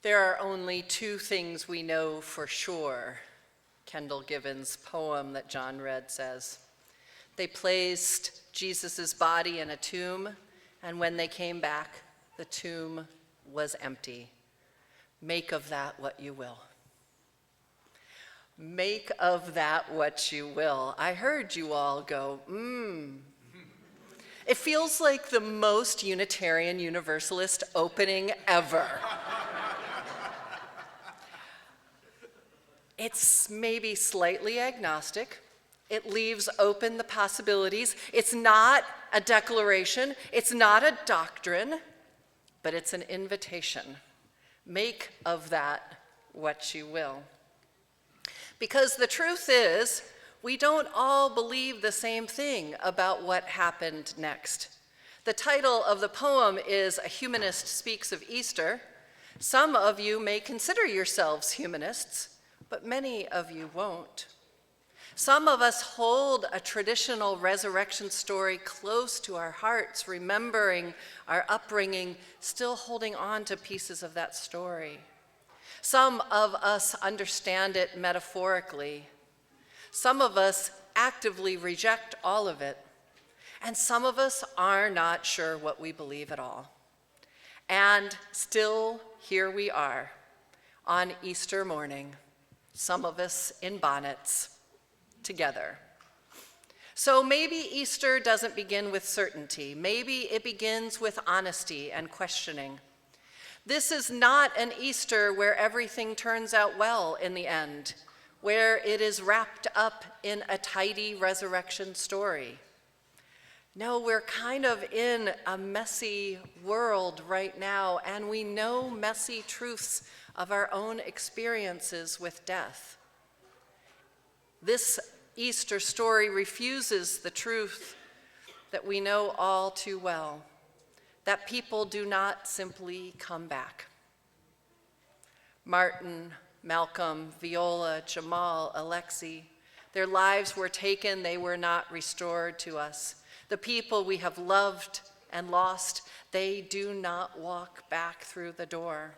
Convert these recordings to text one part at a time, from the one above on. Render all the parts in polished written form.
There are only two things we know for sure, Kendall Gibbons' poem that John read says. They placed Jesus' body in a tomb, and when they came back, the tomb was empty. Make of that what you will. Make of that what you will. I heard you all go, It feels like the most Unitarian Universalist opening ever. It's maybe slightly agnostic. It leaves open the possibilities. It's not a declaration. It's not a doctrine, but it's an invitation. Make of that what you will. Because the truth is, we don't all believe the same thing about what happened next. The title of the poem is A Humanist Speaks of Easter. Some of you may consider yourselves humanists, but many of you won't. Some of us hold a traditional resurrection story close to our hearts, remembering our upbringing, still holding on to pieces of that story. Some of us understand it metaphorically. Some of us actively reject all of it. And some of us are not sure what we believe at all. And still, here we are on Easter morning, some of us in bonnets, together. So maybe Easter doesn't begin with certainty. Maybe it begins with honesty and questioning. This is not an Easter where everything turns out well in the end, where it is wrapped up in a tidy resurrection story. No, we're kind of in a messy world right now, and we know messy truths of our own experiences with death. This Easter story refuses the truth that we know all too well, that people do not simply come back. Martin, Malcolm, Viola, Jamal, Alexi, their lives were taken, they were not restored to us. The people we have loved and lost, they do not walk back through the door.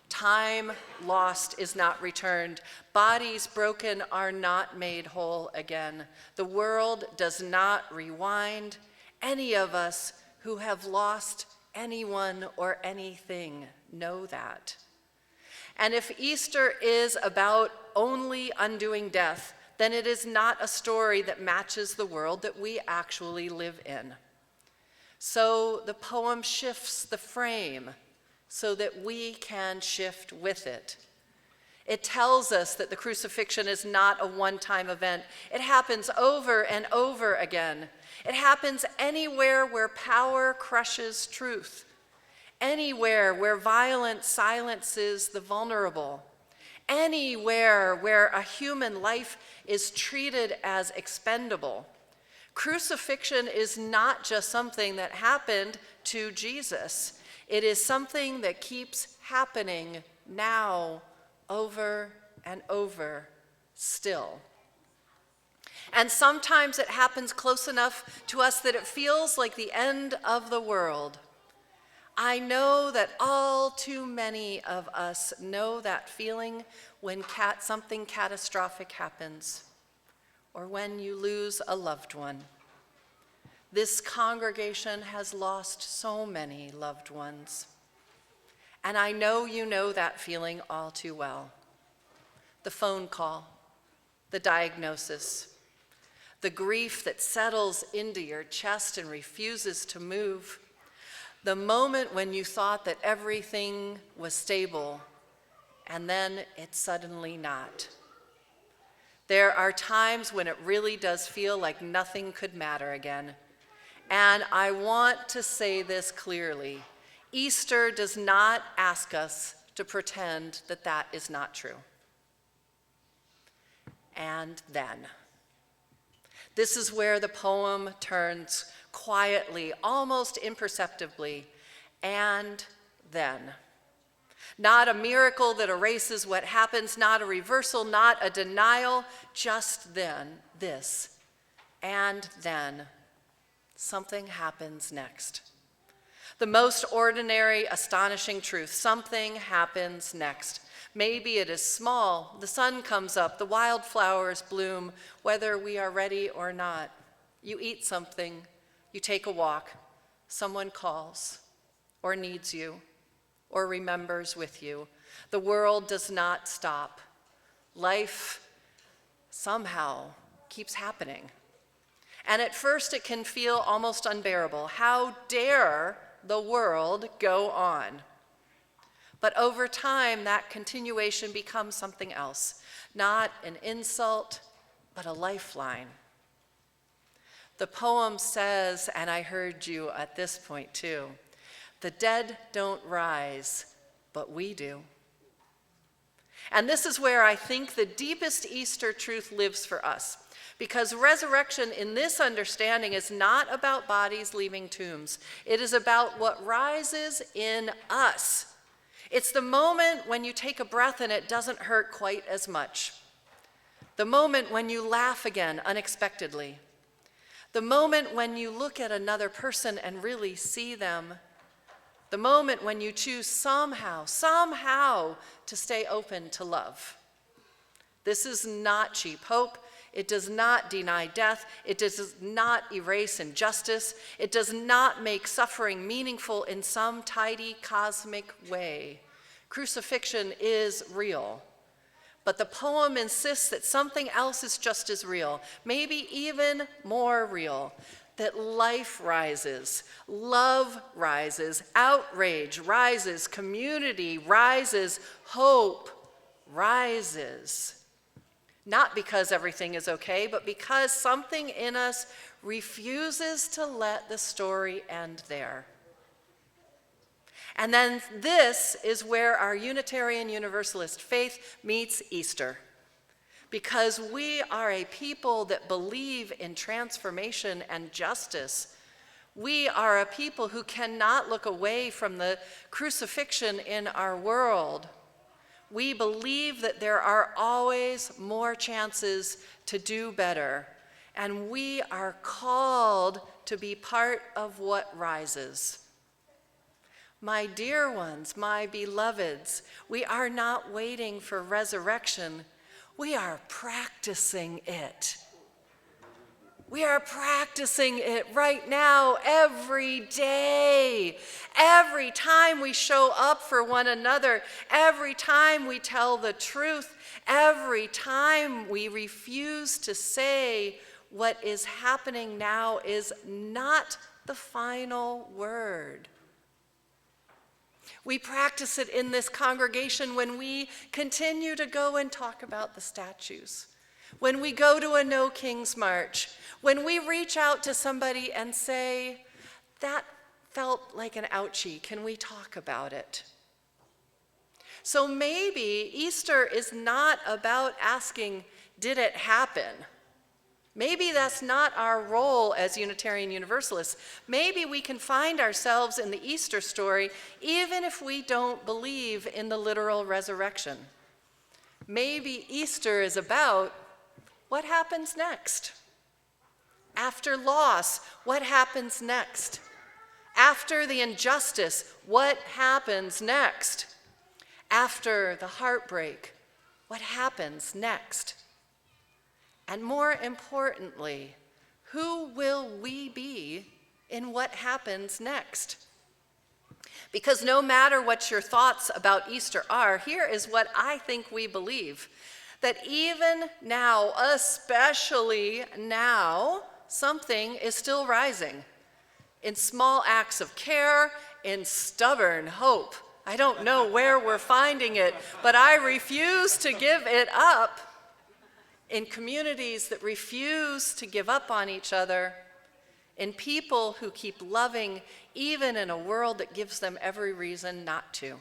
Time lost is not returned. Bodies broken are not made whole again. The world does not rewind. Any of us who have lost anyone or anything know that. And if Easter is about only undoing death, then it is not a story that matches the world that we actually live in. So the poem shifts the frame so that we can shift with it. It tells us that the crucifixion is not a one-time event. It happens over and over again. It happens anywhere where power crushes truth, anywhere where violence silences the vulnerable, anywhere where a human life is treated as expendable. Crucifixion is not just something that happened to Jesus. It is something that keeps happening now, over and over, still. And sometimes it happens close enough to us that it feels like the end of the world. I know that all too many of us know that feeling when something catastrophic happens, or when you lose a loved one. This congregation has lost so many loved ones. And I know you know that feeling all too well. The phone call, the diagnosis, the grief that settles into your chest and refuses to move, the moment when you thought that everything was stable, and then it's suddenly not. There are times when it really does feel like nothing could matter again. And I want to say this clearly. Easter does not ask us to pretend that that is not true. And then. This is where the poem turns quietly, almost imperceptibly, and then. Not a miracle that erases what happens, not a reversal, not a denial, just then, this, and then. Something happens next. The most ordinary, astonishing truth. Something happens next. Maybe it is small. The sun comes up, the wildflowers bloom, whether we are ready or not. You eat something, you take a walk, someone calls, or needs you, or remembers with you. The world does not stop. Life somehow keeps happening. And at first it can feel almost unbearable. How dare the world go on? But over time, that continuation becomes something else, not an insult, but a lifeline. The poem says, and I heard you at this point too, the dead don't rise, but we do. And this is where I think the deepest Easter truth lives for us. Because resurrection in this understanding is not about bodies leaving tombs. It is about what rises in us. It's the moment when you take a breath and it doesn't hurt quite as much. The moment when you laugh again unexpectedly. The moment when you look at another person and really see them. The moment when you choose somehow to stay open to love. This is not cheap hope. It does not deny death. It does not erase injustice. It does not make suffering meaningful in some tidy cosmic way. Crucifixion is real. But the poem insists that something else is just as real, maybe even more real, that life rises, love rises, outrage rises, community rises, hope rises. Not because everything is okay, but because something in us refuses to let the story end there. And then this is where our Unitarian Universalist faith meets Easter. Because we are a people that believe in transformation and justice. We are a people who cannot look away from the crucifixion in our world. We believe that there are always more chances to do better, and we are called to be part of what rises. My dear ones, my beloveds, we are not waiting for resurrection. We are practicing it. We are practicing it right now, every day. Every time we show up for one another, every time we tell the truth, every time we refuse to say what is happening now is not the final word. We practice it in this congregation when we continue to go and talk about the statues, when we go to a No King's March, when we reach out to somebody and say, that felt like an ouchie, can we talk about it? So maybe Easter is not about asking, did it happen? Maybe that's not our role as Unitarian Universalists. Maybe we can find ourselves in the Easter story even if we don't believe in the literal resurrection. Maybe Easter is about what happens next. After loss, what happens next? After the injustice, what happens next? After the heartbreak, what happens next? And more importantly, who will we be in what happens next? Because no matter what your thoughts about Easter are, here is what I think we believe. That even now, especially now, something is still rising. In small acts of care, in stubborn hope. I don't know where we're finding it, but I refuse to give it up. In communities that refuse to give up on each other, in people who keep loving even in a world that gives them every reason not to.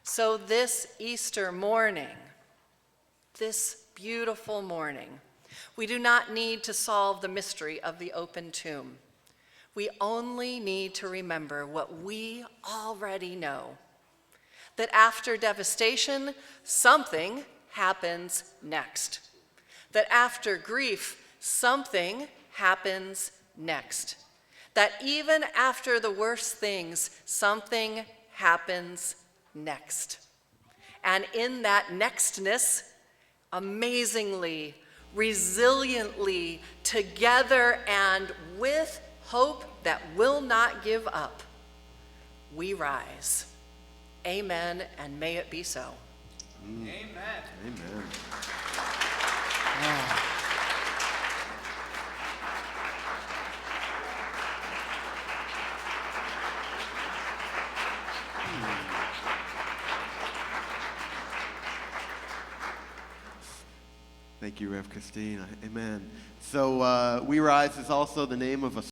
So this Easter morning, this beautiful morning, we do not need to solve the mystery of the open tomb. We only need to remember what we already know, that after devastation, something happens next. That after grief, something happens next. that even after the worst things, something happens next. And in that nextness, amazingly, resiliently, together, and with hope that will not give up, we rise. Amen, and may it be so. Amen. Amen. Thank you, Rev. Christine. Amen. So, We Rise is also the name of a